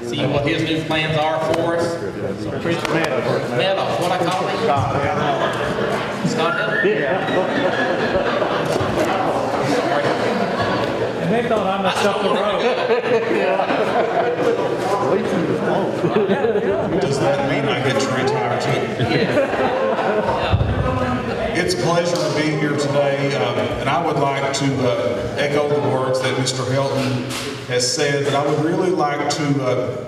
see what his new plans are for us. Preacher Meadows. What I call him? Scott Helton? Yeah. And they thought I messed up the road. Does that mean I get to retire too? It's a pleasure to be here today, and I would like to echo the words that Mr. Helton has said, but I would really like to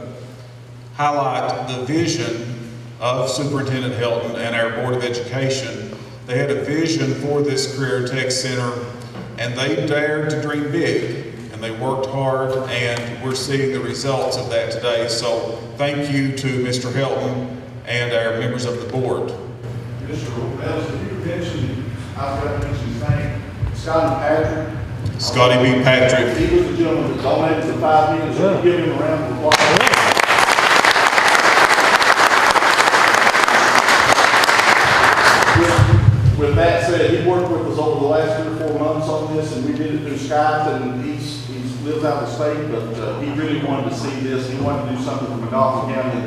highlight the vision of Superintendent Helton and our Board of Education. They had a vision for this Career Tech Center, and they dared to dream big, and they worked hard, and we're seeing the results of that today. So thank you to Mr. Helton and our members of the board. Mr. Wells, did you mention, I've got to mention his name, Scotty Patrick? Scotty B. Patrick. He was the gentleman that donated the $5 million, so we give him a round of applause. With that said, he worked with us over the last 3 or 4 months on this, and we did it through Skype, and he's lives out of the state, but he really wanted to see this. He wanted to do something for McGoffin County.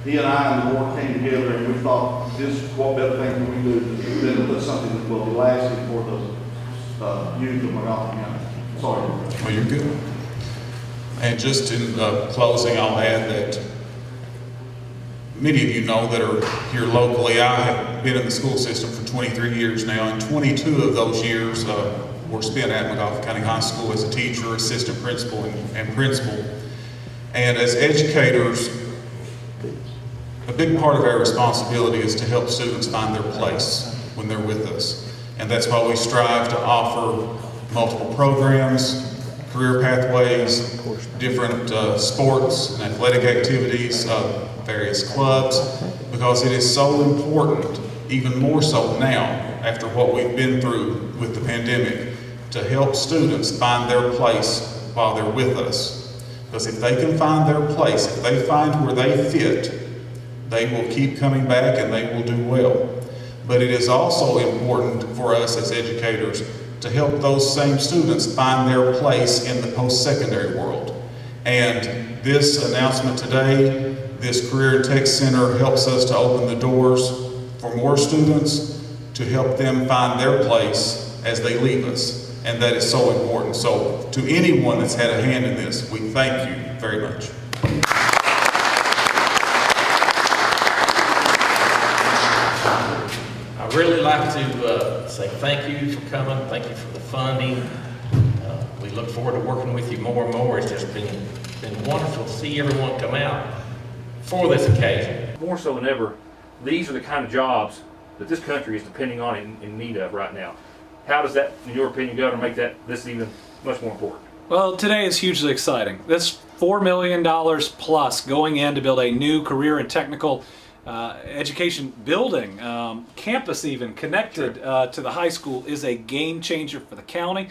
he and I and the board came together and we thought, this, what better thing can we do than to put something that will be lasting for the youth of McGoffin County. Sorry. Well, you're good. And just in closing, I'll add that many of you know that are here locally, I have been in the school system for 23 years now, and 22 of those years were spent at McGoffin County High School as a teacher, assistant principal, and principal. And as educators, a big part of our responsibility is to help students find their place when they're with us. And that's why we strive to offer multiple programs, career pathways, different sports and athletic activities, various clubs, because it is so important, even more so now, after what we've been through with the pandemic, to help students find their place while they're with us. Because if they can find their place, if they find where they fit, they will keep coming back and they will do well. But it is also important for us as educators to help those same students find their place in the post-secondary world. And this announcement today, this Career and Tech Center, helps us to open the doors for more students to help them find their place as they leave us. And that is so important. So to anyone that's had a hand in this, we thank you very much. I'd really like to say thank you for coming, thank you for the funding. We look forward to working with you more and more. It's just been wonderful to see everyone come out for this occasion. More so than ever, these are the kind of jobs that this country is depending on and in need of right now. How does that, in your opinion, Governor, make this even much more important? Well, today is hugely exciting. This $4 million plus going in to build a new career and technical education building, campus even, connected to the high school, is a game changer for the county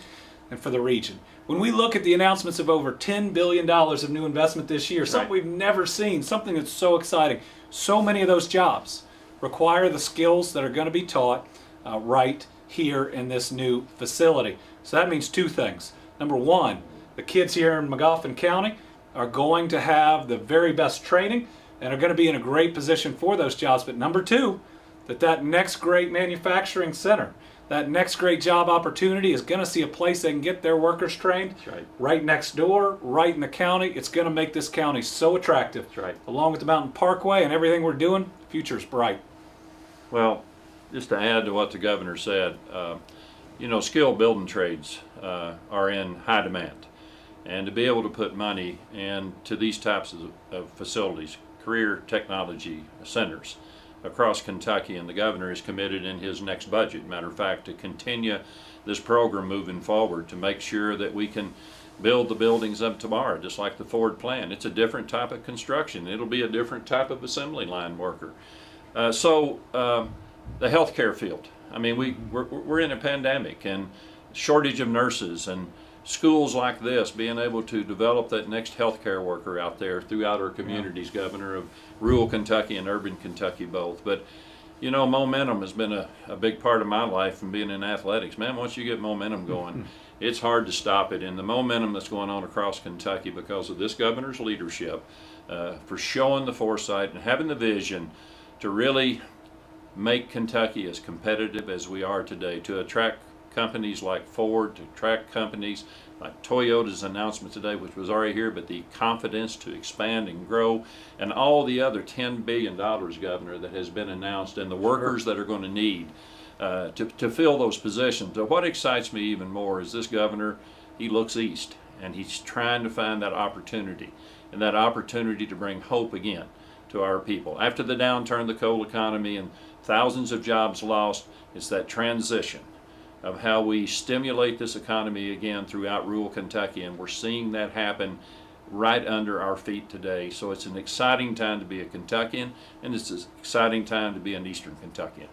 and for the region. When we look at the announcements of over $10 billion of new investment this year, something we've never seen, something that's so exciting, so many of those jobs require the skills that are going to be taught right here in this new facility. So that means two things. Number one, the kids here in McGoffin County are going to have the very best training and are going to be in a great position for those jobs. But number two, that next great manufacturing center, that next great job opportunity is going to see a place they can get their workers trained. That's right. Right next door, right in the county. It's going to make this county so attractive. That's right. Along with the Mountain Parkway and everything we're doing, the future's bright. Well, just to add to what the governor said, you know, skilled building trades are in high demand. And to be able to put money into these types of facilities, career technology centers across Kentucky, and the governor is committed in his next budget, matter of fact, to continue this program moving forward to make sure that we can build the buildings up tomorrow, just like the Ford plan. It's a different type of construction. It'll be a different type of assembly line worker. The healthcare field. I mean, we're in a pandemic and shortage of nurses, and schools like this being able to develop that next healthcare worker out there throughout our communities, Governor, of rural Kentucky and urban Kentucky both. But you know, momentum has been a big part of my life from being in athletics. Man, once you get momentum going, it's hard to stop it. And the momentum that's going on across Kentucky because of this governor's leadership, for showing the foresight and having the vision to really make Kentucky as competitive as we are today, to attract companies like Ford, to attract companies like Toyota's announcement today, which was already here, but the confidence to expand and grow, and all the other $10 billion, Governor, that has been announced, and the workers that are going to need to fill those positions. So what excites me even more is this governor, he looks east, and he's trying to find that opportunity, and that opportunity to bring hope again to our people. After the downturn, the coal economy, and thousands of jobs lost, it's that transition of how we stimulate this economy again throughout rural Kentucky, and we're seeing that happen right under our feet today. So it's an exciting time to be a Kentuckian, and it's an exciting time to be an Eastern Kentuckian.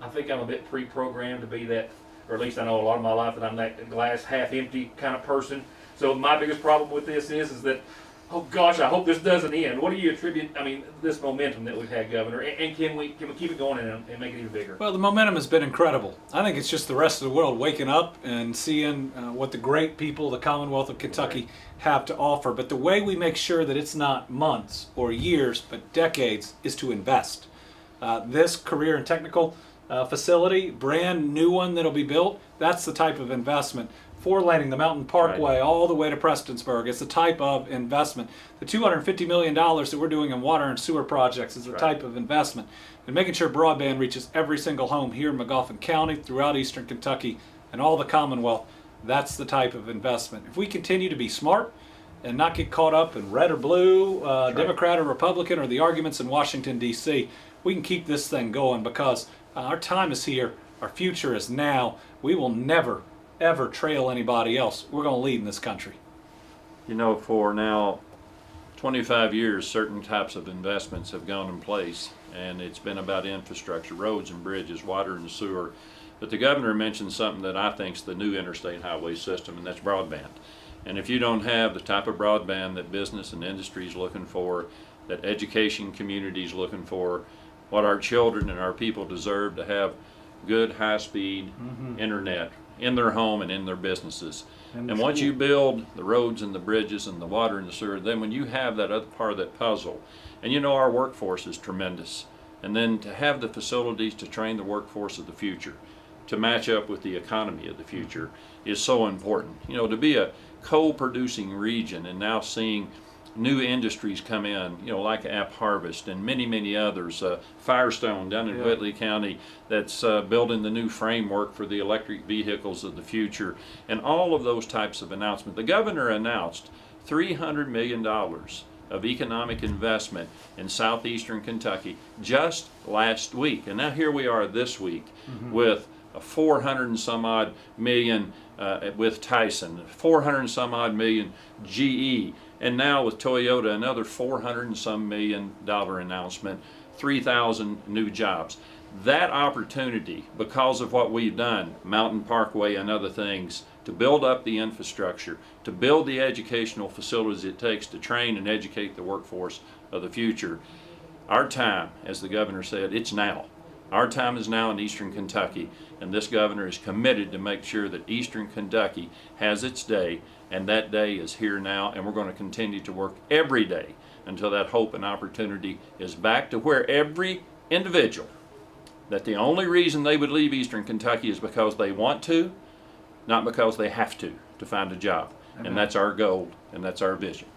I think I'm a bit pre-programmed to be that, or at least I know a lot of my life that I'm that glass half empty kind of person. So my biggest problem with this is that Oh gosh, I hope this doesn't end. What do you attribute, this momentum that we've had, Governor? And can we keep it going and make it even bigger? Well, the momentum has been incredible. I think it's just the rest of the world waking up and seeing what the great people of the Commonwealth of Kentucky have to offer. But the way we make sure that it's not months or years, but decades, is to invest. This career and technical facility, brand new one that'll be built, that's the type of investment. Four-laning the Mountain Parkway all the way to Prestonsburg. It's the type of investment. The $250 million that we're doing in water and sewer projects is the type of investment. And making sure broadband reaches every single home here in McGoffin County, throughout Eastern Kentucky, and all the Commonwealth, that's the type of investment. If we continue to be smart and not get caught up in red or blue, Democrat or Republican, or the arguments in Washington, D.C., we can keep this thing going, because our time is here. Our future is now. We will never ever trail anybody else. We're going to lead in this country. You know, for now 25 years, certain types of investments have gone in place, and it's been about infrastructure, roads and bridges, water and sewer. But the governor mentioned something that I think is the new interstate highway system, and that's broadband. And if you don't have the type of broadband that business and industry is looking for, that education community is looking for, what our children and our people deserve, to have good high-speed internet in their home and in their businesses. And once you build the roads and the bridges and the water and the sewer, then when you have that other part of that puzzle, and you know our workforce is tremendous, and then to have the facilities to train the workforce of the future, to match up with the economy of the future, is so important. You know, to be a coal-producing region and now seeing new industries come in, you know, like App Harvest and many, many others. Firestone down in Whitley County, that's building the new framework for the electric vehicles of the future, and all of those types of announcements. The governor announced $300 million of economic investment in southeastern Kentucky just last week. And now here we are this week with a 400 and some odd million with Tyson, 400 and some odd million GE, and now with Toyota, another 400 and some million dollar announcement, 3,000 new jobs. That opportunity, because of what we've done, Mountain Parkway and other things, to build up the infrastructure, to build the educational facilities it takes to train and educate the workforce of the future. Our time, as the governor said, it's now. Our time is now in Eastern Kentucky, and this governor is committed to make sure that Eastern Kentucky has its day, and that day is here now, and we're going to continue to work every day until that hope and opportunity is back to where every individual, that the only reason they would leave Eastern Kentucky is because they want to, not because they have to find a job. And that's our goal, and that's our vision.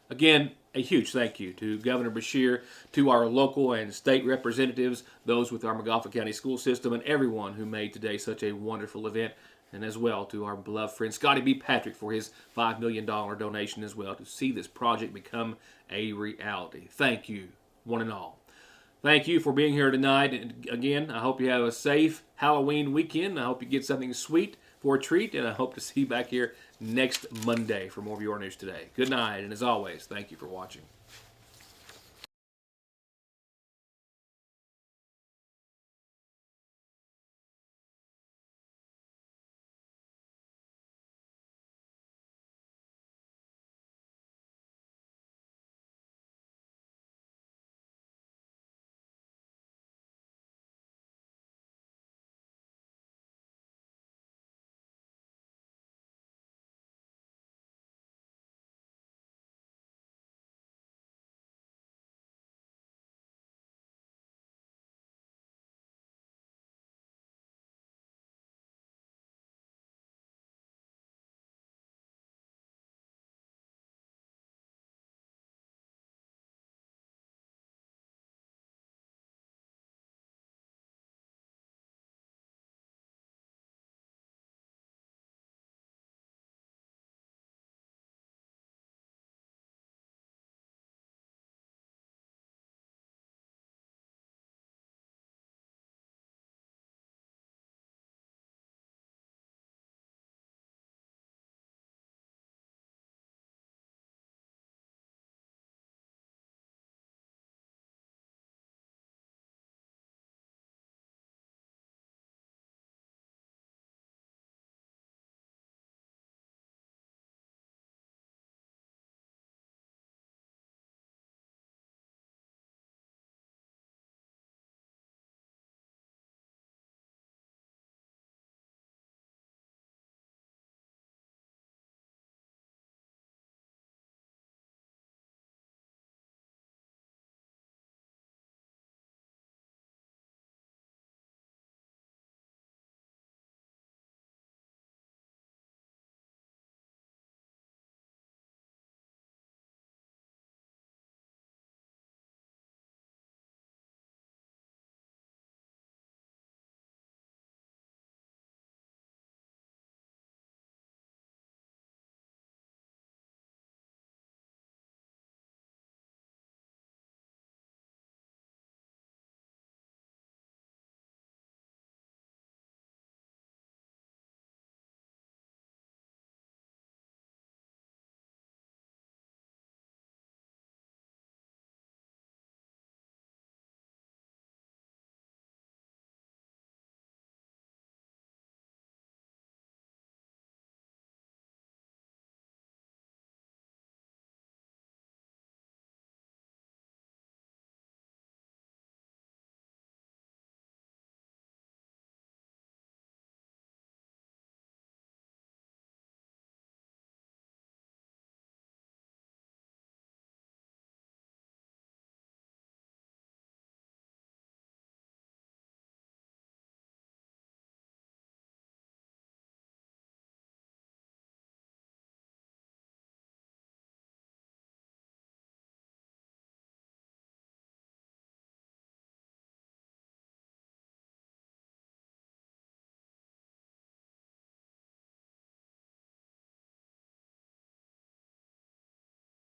Again, a huge thank you to Governor Beshear, to our local and state representatives, those with our McGoffin County school system, and everyone who made today such a wonderful event, and as well to our beloved friend Scotty B. Patrick for his $5 million donation as well to see this project become a reality. Thank you, one and all. Thank you for being here tonight. And again, I hope you have a safe Halloween weekend. I hope you get something sweet for a treat, and I hope to see you back here next Monday for more of Your News Today. Good night, and as always, thank you for watching.